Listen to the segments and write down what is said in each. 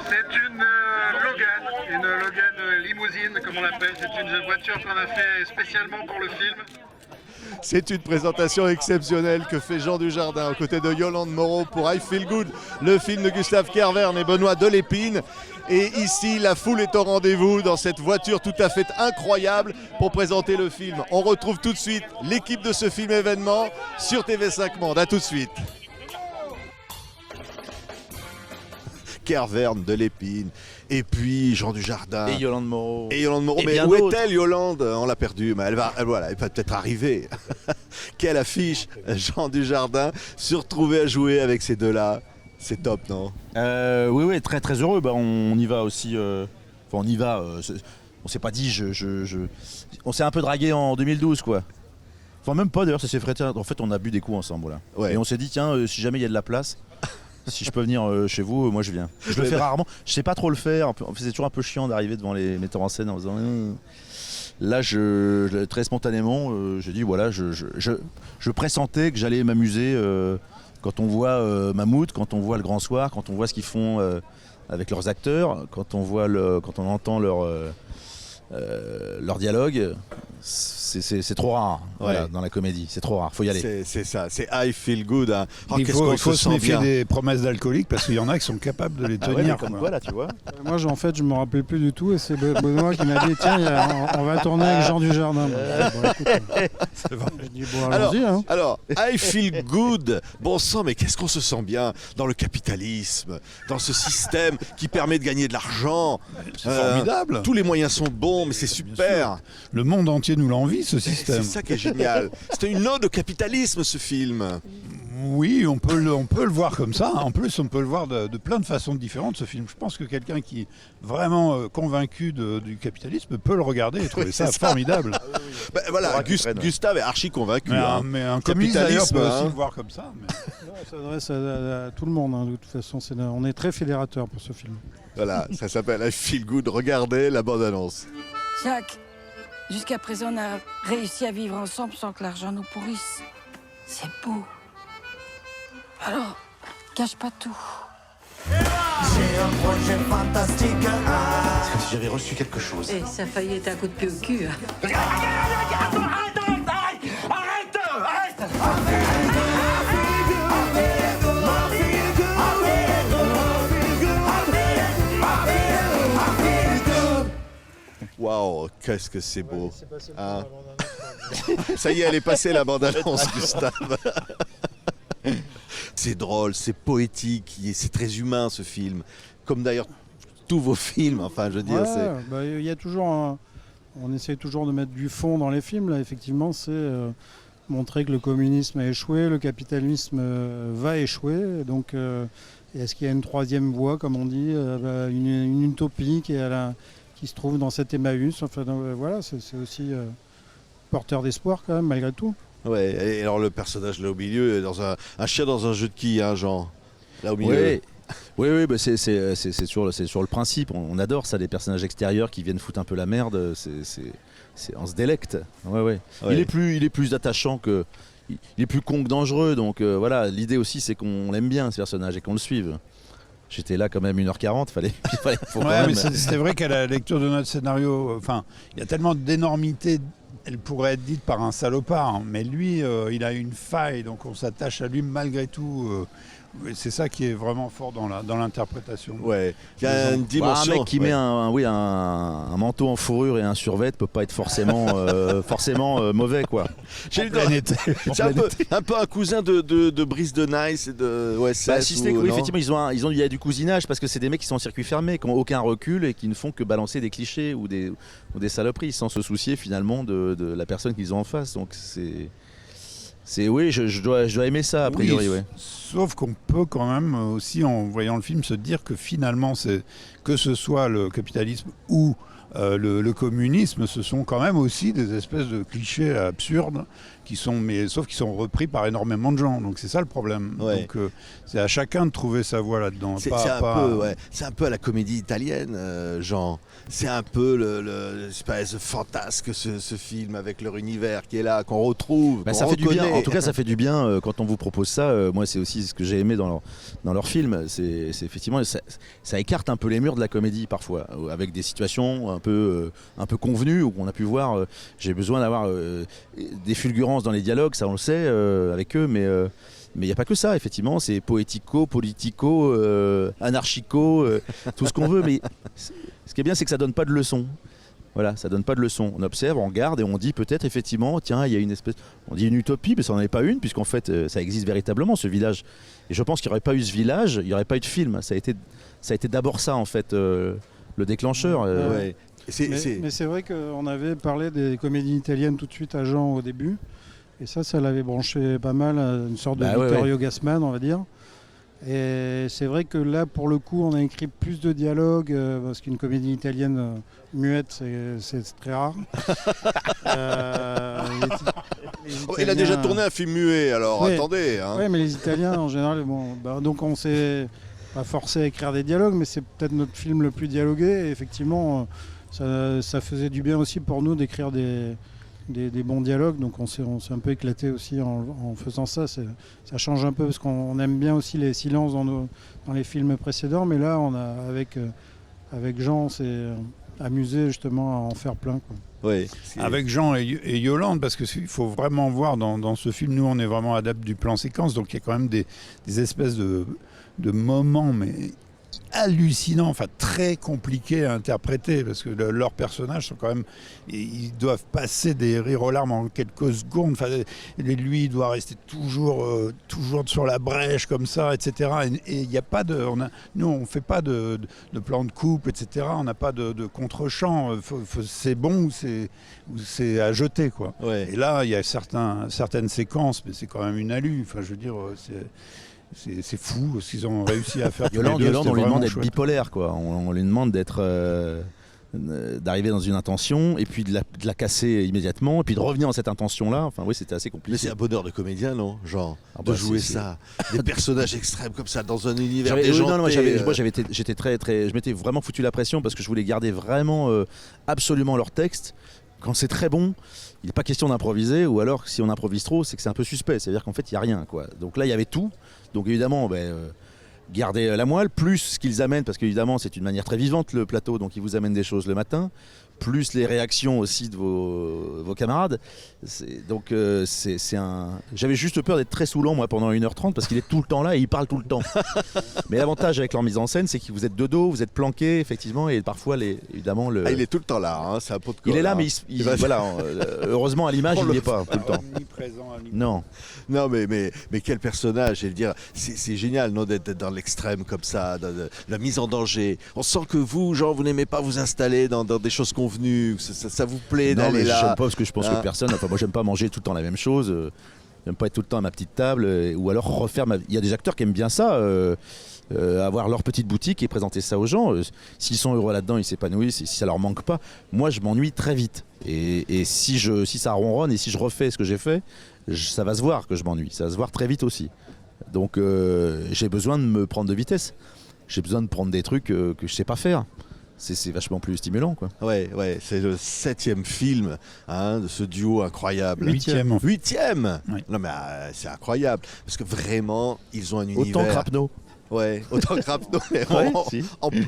C'est une Logan limousine, comme on l'appelle. C'est une voiture qu'on a fait spécialement pour le film. C'est une présentation exceptionnelle que fait Jean Dujardin aux côtés de Yolande Moreau pour I Feel Good, le film de Gustave Kervern et Benoît Delépine. Et ici, la foule est au rendez-vous dans cette voiture tout à fait incroyable pour présenter le film. On retrouve tout de suite l'équipe de ce film événement sur TV5 Monde. A tout de suite. Kervern, Delépine, et puis Jean Dujardin. Et Yolande Moreau. Mais où est-elle, Yolande? On l'a perdue, mais elle va peut-être arriver. Quelle affiche, Jean Dujardin, se retrouver à jouer avec ces deux-là. C'est top, non? Oui, très très heureux. On y va aussi. On y va. On s'est pas dit. On s'est un peu dragué en 2012, quoi. Enfin, même pas d'ailleurs, ça s'est fait. En fait, on a bu des coups ensemble, voilà. Ouais. Et on s'est dit, tiens, si jamais il y a de la place. Si je peux venir chez vous, moi je viens. Je le fais rarement. Je sais pas trop le faire. C'est toujours un peu chiant d'arriver devant les metteurs en scène en disant. Là, très spontanément, j'ai dit voilà, je pressentais que j'allais m'amuser quand on voit Mammouth, quand on voit Le Grand Soir, quand on voit ce qu'ils font avec leurs acteurs, quand on entend leur dialogue. C'est trop rare, voilà, dans la comédie, c'est trop rare, faut y aller. C'est ça, c'est I Feel Good. Hein. Oh, il faut se méfier des promesses d'alcooliques parce qu'il y en a qui sont capables de les tenir. Comme quoi, là, tu vois. Moi, en fait, je me rappelais plus du tout et c'est Benoît qui m'a dit tiens, on va tourner avec Jean Dujardin. C'est vrai. Je dis, bon, allons-y, hein. Alors, I Feel Good. Bon sang, mais qu'est-ce qu'on se sent bien dans le capitalisme, dans ce système qui permet de gagner de l'argent. C'est formidable. Tous les moyens sont bons, mais c'est super. Le monde entier nous l'envie, ce système. C'est ça qui est génial. C'était une ode au capitalisme, ce film. Oui, on peut le voir comme ça. En plus, on peut le voir de plein de façons différentes, ce film. Je pense que quelqu'un qui est vraiment convaincu du capitalisme peut le regarder et trouver ça formidable. Ben, voilà, Gustave est archi convaincu. Mais un communiste d'ailleurs peut aussi le voir comme ça. Mais... Non, ça s'adresse à tout le monde. Hein. De toute façon, on est très fédérateur pour ce film. Voilà, ça s'appelle I Feel Good. Regardez la bande-annonce. Jacques, jusqu'à présent, on a réussi à vivre ensemble sans que l'argent nous pourrisse. C'est beau. Alors, cache pas tout. J'ai un projet fantastique. C'est comme si j'avais reçu quelque chose. Et ça a failli être un coup de pied au cul. Waouh, qu'est-ce que c'est beau. Hein. Ça y est, elle est passée la bande-annonce, Gustave. C'est drôle, c'est poétique, c'est très humain ce film. Comme d'ailleurs tous vos films, enfin je veux dire. Il y a toujours on essaie toujours de mettre du fond dans les films. Là, effectivement, c'est montrer que le communisme a échoué, le capitalisme va échouer. Donc, est-ce qu'il y a une troisième voie, comme on dit, une utopie qui se trouve dans cet Emmaüs. Enfin, voilà, c'est aussi porteur d'espoir quand même, malgré tout. Ouais, et alors le personnage là au milieu, dans un chien dans un jeu de quilles, hein, Jean. Là au milieu. Oui, bah c'est sur le principe. On adore ça, les personnages extérieurs qui viennent foutre un peu la merde. On se délecte. Ouais. Il est plus attachant que. Il est plus con que dangereux. Donc voilà, l'idée aussi c'est qu'on l'aime bien ce personnage et qu'on le suive. J'étais là quand même 1h40, mais c'était vrai qu'à la lecture de notre scénario, il y a tellement d'énormité, elle pourrait être dite par un salopard, hein, mais lui, il a une faille, donc on s'attache à lui malgré tout. C'est ça qui est vraiment fort dans l'interprétation. Ouais, il y a une dimension. Un mec qui met un manteau en fourrure et un survêt peut pas être forcément mauvais, quoi. C'est un peu un cousin de Brice de Nice et de OSS. Si ce n'est qu'effectivement, il y a du cousinage parce que c'est des mecs qui sont en circuit fermé, qui n'ont aucun recul et qui ne font que balancer des clichés ou des saloperies sans se soucier finalement de la personne qu'ils ont en face. Donc je dois aimer ça a priori. Oui, sauf qu'on peut quand même aussi, en voyant le film, se dire que finalement, que ce soit le capitalisme ou le communisme, ce sont quand même aussi des espèces de clichés absurdes sauf qu'ils sont repris par énormément de gens. Donc c'est ça le problème. Ouais. Donc c'est à chacun de trouver sa voie là-dedans. C'est un peu à la comédie italienne, Jean. C'est un peu l'espèce de fantasque, ce film avec leur univers qui est là, qu'on retrouve. Bah, qu'on ça fait du bien. reconnaît. En tout cas, ça fait du bien quand on vous propose ça. Moi, c'est aussi ce que j'ai aimé dans leur film. C'est effectivement, ça écarte un peu les murs de la comédie parfois, avec des situations un peu convenues où on a pu voir. J'ai besoin d'avoir des fulgurances dans les dialogues, ça on le sait avec eux, mais il n'y a pas que ça, effectivement, c'est poético, politico, anarchico, tout ce qu'on veut, mais ce qui est bien, c'est que ça donne pas de leçons. Voilà, ça donne pas de leçons. On observe, on regarde et on dit peut-être effectivement, tiens, il y a une espèce, on dit une utopie, mais ça n'en est pas une, puisqu'en fait, ça existe véritablement, ce village. Et je pense qu'il n'y aurait pas eu ce village, il n'y aurait pas eu de film. Ça a été d'abord ça, en fait, le déclencheur. Ouais. Mais c'est vrai qu'on avait parlé des comédies italiennes tout de suite à Jean au début. Et ça l'avait branché pas mal, une sorte de Vittorio Gassman, on va dire. Et c'est vrai que là, pour le coup, on a écrit plus de dialogues, parce qu'une comédie italienne muette, c'est très rare. Il a déjà tourné un film muet, alors Ouais. attendez. Hein. Oui, mais les Italiens, en général, donc on s'est pas forcé à écrire des dialogues, mais c'est peut-être notre film le plus dialogué. Et effectivement, ça faisait du bien aussi pour nous d'écrire des bons dialogues, donc on s'est un peu éclaté aussi en faisant ça. Ça change un peu parce qu'on aime bien aussi les silences dans les films précédents, mais là avec Jean on s'est amusé justement à en faire plein, quoi. Ouais, Avec Jean et Yolande, parce qu'il faut vraiment voir dans ce film, nous on est vraiment adeptes du plan séquence, donc il y a quand même des espèces de moments, mais hallucinant, enfin très compliqué à interpréter, parce que leurs personnages sont quand même, ils doivent passer des rires aux larmes en quelques secondes. Enfin, lui il doit rester toujours sur la brèche comme ça, etc. Et il n'y a pas nous on fait pas de plan de coupe, etc. On n'a pas de contre-champ. C'est bon ou c'est à jeter, quoi. Ouais. Et là il y a certaines séquences, mais c'est quand même une alu. Enfin, je veux dire, c'est fou ce qu'ils ont réussi à faire. Yolande, on lui demande d'être chouette. bipolaire, quoi. On lui demande d'arriver dans une intention et puis de la casser immédiatement et puis de revenir dans cette intention-là. Enfin, oui, c'était assez compliqué. Mais c'est un bonheur de comédien, non, Jean, Ah de bah, jouer c'est- ça, des personnages extrêmes comme ça dans un univers J'avais- déjanté. moi, j'étais très, je m'étais vraiment foutu la pression parce que je voulais garder vraiment absolument leur texte. Quand c'est très bon, il n'est pas question d'improviser, ou alors si on improvise trop, c'est que c'est un peu suspect. C'est-à-dire qu'en fait, il n'y a rien, quoi. Donc là, il y avait tout. Donc évidemment, garder la moelle, plus ce qu'ils amènent, parce qu'évidemment, c'est une manière très vivante, le plateau, donc ils vous amènent des choses le matin, plus les réactions aussi de vos camarades. J'avais juste peur d'être très saoulant, moi, pendant 1h30, parce qu'il est tout le temps là et il parle tout le temps. Mais l'avantage avec leur mise en scène, c'est que vous êtes de dos, vous êtes planqué, effectivement, et parfois, évidemment, Ah, il est tout le temps là, hein, c'est un pot de colle. il est là, hein. mais heureusement, à l'image, il n'y est pas tout le temps. Omniprésent, Non. Non, mais quel personnage, je veux dire, c'est génial, non, d'être dans l'extrême comme ça, de la mise en danger. On sent que vous, Jean, vous n'aimez pas vous installer dans des choses convenues, ça vous plaît Non, d'aller mais là. j'aime pas parce que je pense Hein. que personne. Enfin, moi, j'aime pas manger tout le temps la même chose. J'aime pas être tout le temps à ma petite table, ou alors refaire ma. Il y a des acteurs qui aiment bien ça, avoir leur petite boutique et présenter ça aux gens. S'ils sont heureux là-dedans, ils s'épanouissent. Et si ça leur manque pas, moi, je m'ennuie très vite. Et si ça ronronne et si je refais ce que j'ai fait, ça va se voir que je m'ennuie. Ça va se voir très vite aussi. Donc, j'ai besoin de me prendre de vitesse. J'ai besoin de prendre des trucs que je sais pas faire. C'est vachement plus stimulant, quoi. Ouais, c'est le 7e film, hein, de ce duo incroyable. 8e. 8e. Oui. Non mais c'est incroyable, parce que vraiment, ils ont un univers. Autant Crapno. Ouais, autant que Rapno, mais Ouais, en, si.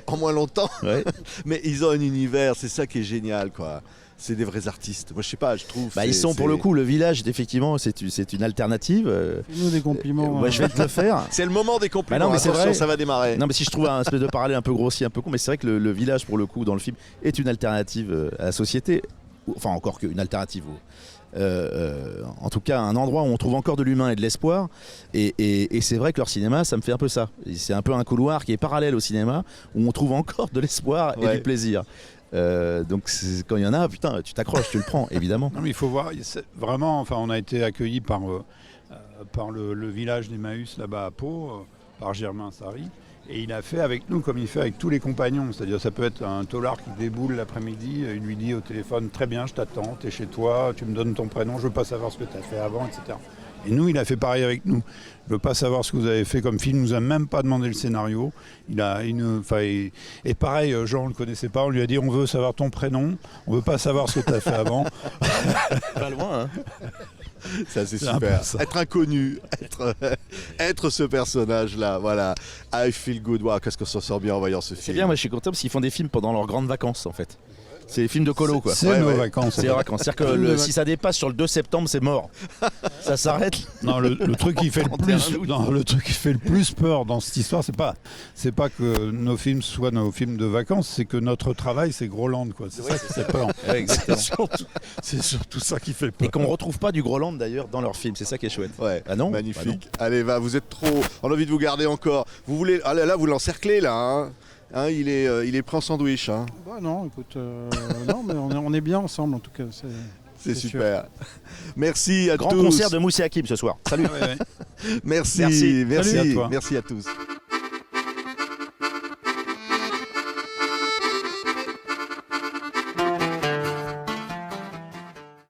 en moins longtemps. Ouais. Mais ils ont un univers, c'est ça qui est génial, quoi. C'est des vrais artistes. Moi, je sais pas, je trouve. Ils sont pour le coup, le village, effectivement, c'est une alternative. Fais-nous des compliments. Moi, je vais te le faire. C'est le moment des compliments. Bah non, mais c'est attention, vrai. ça va démarrer. Non, mais si je trouve un espèce de parallèle un peu grossier, un peu con, mais c'est vrai que le village, pour le coup, dans le film, est une alternative à la société. Enfin, encore qu'une alternative. En tout cas, un endroit où on trouve encore de l'humain et de l'espoir. Et c'est vrai que leur cinéma, ça me fait un peu ça. C'est un peu un couloir qui est parallèle au cinéma, où on trouve encore de l'espoir et Ouais. du plaisir. Donc quand il y en a, putain, tu t'accroches, tu le prends, évidemment. Non, mais il faut voir, vraiment, enfin, on a été accueillis par le village d'Emmaüs là-bas à Pau. par Germain Sari. Et il a fait avec nous comme il fait avec tous les compagnons. C'est-à-dire ça peut être un tolard qui déboule l'après-midi, il lui dit au téléphone « Très bien, je t'attends, t'es chez toi, tu me donnes ton prénom, je veux pas savoir ce que tu as fait avant, etc. » Et nous, il a fait pareil avec nous. Je veux pas savoir ce que vous avez fait comme film, il nous a même pas demandé le scénario. Et pareil, Jean, on le connaissait pas, on lui a dit « On veut savoir ton prénom, on veut pas savoir ce que tu as fait avant. » Pas loin, hein. Ça c'est C'est un super. peu ça. Être inconnu, être ce personnage-là, voilà. I feel good. Wow, qu'est-ce qu'on s'en sort bien en voyant ce C'est film. bien, moi je suis content parce qu'ils font des films pendant leurs grandes vacances en fait. C'est des films de colo quoi. C'est Ouais, nos ouais. vacances. C'est les vacances. C'est-à-dire que si ça dépasse sur le 2 septembre, c'est mort. Ça s'arrête. Non, le truc qui fait le 31 plus, août. non, le truc qui fait le plus peur dans cette histoire, c'est pas que nos films soient nos films de vacances, c'est que notre travail c'est Groland quoi. C'est ça qui fait peur. Ouais, exactement. C'est surtout ça qui fait Et peur. qu'on retrouve pas du Groland d'ailleurs dans leurs films, c'est ça qui est chouette. Ouais, Ah non magnifique. Allez, va, vous êtes trop. On a envie de vous garder encore. Vous voulez. Ah là, vous l'encerclez là. Hein, il est pris en sandwich. Hein. Bah non, écoute, non, mais on est bien ensemble en tout cas. C'est sûr. super. Merci à Grand tous. concert de Moussé Hakim ce soir. Salut. Ouais, ouais. Merci, Merci. merci, Salut à toi. merci à tous.